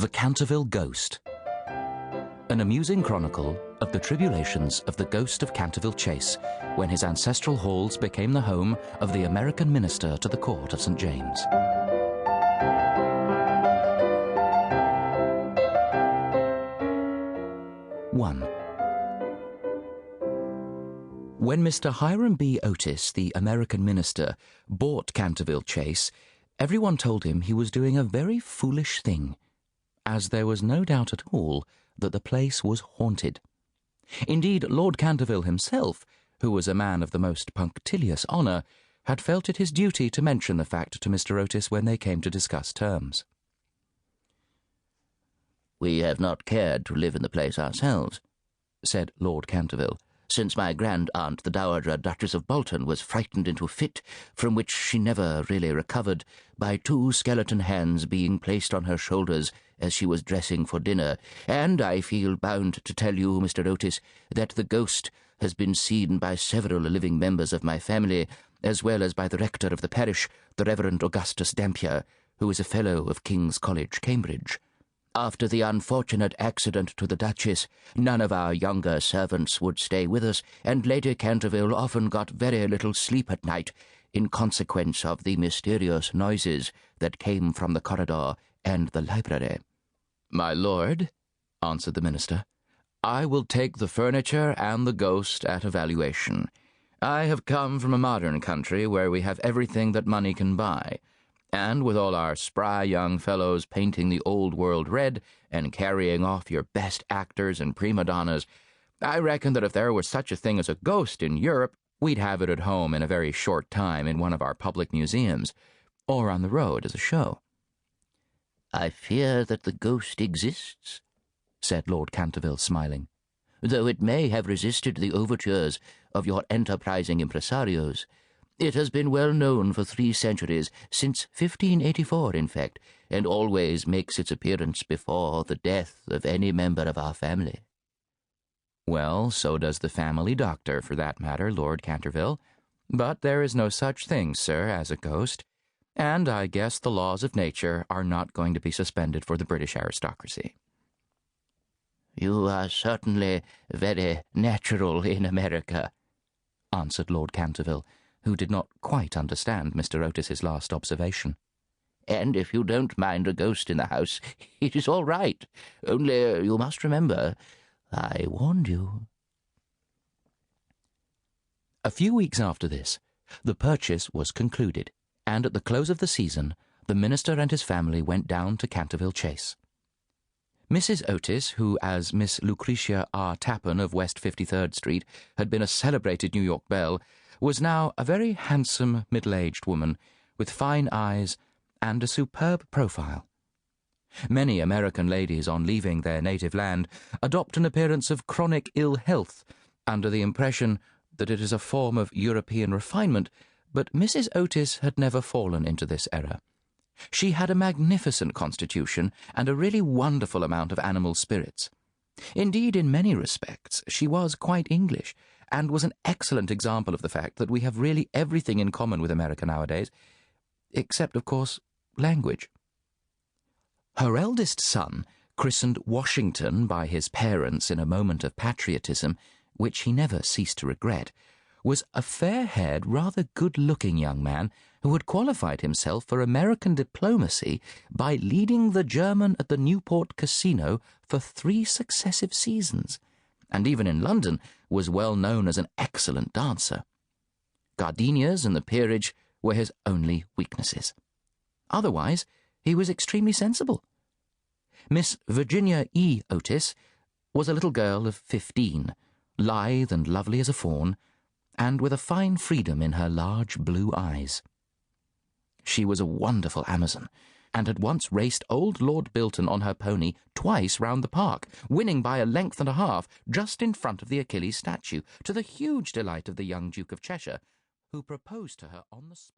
The Canterville Ghost. An amusing chronicle of the tribulations of the ghost of Canterville Chase when his ancestral halls became the home of the American minister to the court of St. James. One. When Mr. Hiram B. Otis, the American minister, bought Canterville Chase, everyone told him he was doing a very foolish thing, as there was no doubt at all that the place was haunted. Indeed, Lord Canterville himself, who was a man of the most punctilious honour, had felt it his duty to mention the fact to Mr. Otis when they came to discuss terms. "We have not cared to live in the place ourselves," said Lord Canterville, "since my grand-aunt, the Dowager Duchess of Bolton, was frightened into a fit, from which she never really recovered, by two skeleton hands being placed on her shoulders as she was dressing for dinner, and I feel bound to tell you, Mr. Otis, that the ghost has been seen by several living members of my family, as well as by the rector of the parish, the Reverend Augustus Dampier, who is a Fellow of King's College, Cambridge. After the unfortunate accident to the Duchess, none of our younger servants would stay with us, and Lady Canterville often got very little sleep at night in consequence of the mysterious noises that came from the corridor and the library." "My lord," answered the minister, "I will take the furniture and the ghost at a valuation. I have come from a modern country where we have everything that money can buy, and with all our spry young fellows painting the old world red and carrying off your best actors and prima donnas, I reckon that if there was such a thing as a ghost in Europe, we'd have it at home in a very short time in one of our public museums, or on the road as a show." "I fear that the ghost exists," said Lord Canterville, smiling, "though it may have resisted the overtures of your enterprising impresarios. It has been well known for 3 centuries, since 1584, in fact, and always makes its appearance before the death of any member of our family." "Well, so does the family doctor, for that matter, Lord Canterville. But there is no such thing, sir, as a ghost, and I guess the laws of nature are not going to be suspended for the British aristocracy." "You are certainly very natural in America," answered Lord Canterville, who did not quite understand Mr. Otis's last observation. "And if you don't mind a ghost in the house, it is all right. Only you must remember, I warned you." A few weeks after this, the purchase was concluded, and at the close of the season, the minister and his family went down to Canterville Chase. Mrs. Otis, who, as Miss Lucretia R. Tappan of West 53rd Street, had been a celebrated New York belle, was now a very handsome, middle-aged woman, with fine eyes and a superb profile. Many American ladies, on leaving their native land, adopt an appearance of chronic ill health, under the impression that it is a form of European refinement, but Mrs. Otis had never fallen into this error. She had a magnificent constitution and a really wonderful amount of animal spirits. Indeed, in many respects, she was quite English, and was an excellent example of the fact that we have really everything in common with America nowadays, except, of course, language. Her eldest son, christened Washington by his parents in a moment of patriotism, which he never ceased to regret, was a fair-haired, rather good-looking young man who had qualified himself for American diplomacy by leading the German at the Newport Casino for 3 successive seasons, and even in London was well known as an excellent dancer. Gardenias and the peerage were his only weaknesses. Otherwise, he was extremely sensible. Miss Virginia E. Otis was a little girl of 15, lithe and lovely as a fawn, and with a fine freedom in her large blue eyes. She was a wonderful Amazon, and had once raced old Lord Bilton on her pony twice round the park, winning by a length and a half just in front of the Achilles statue, to the huge delight of the young Duke of Cheshire, who proposed to her on the spot.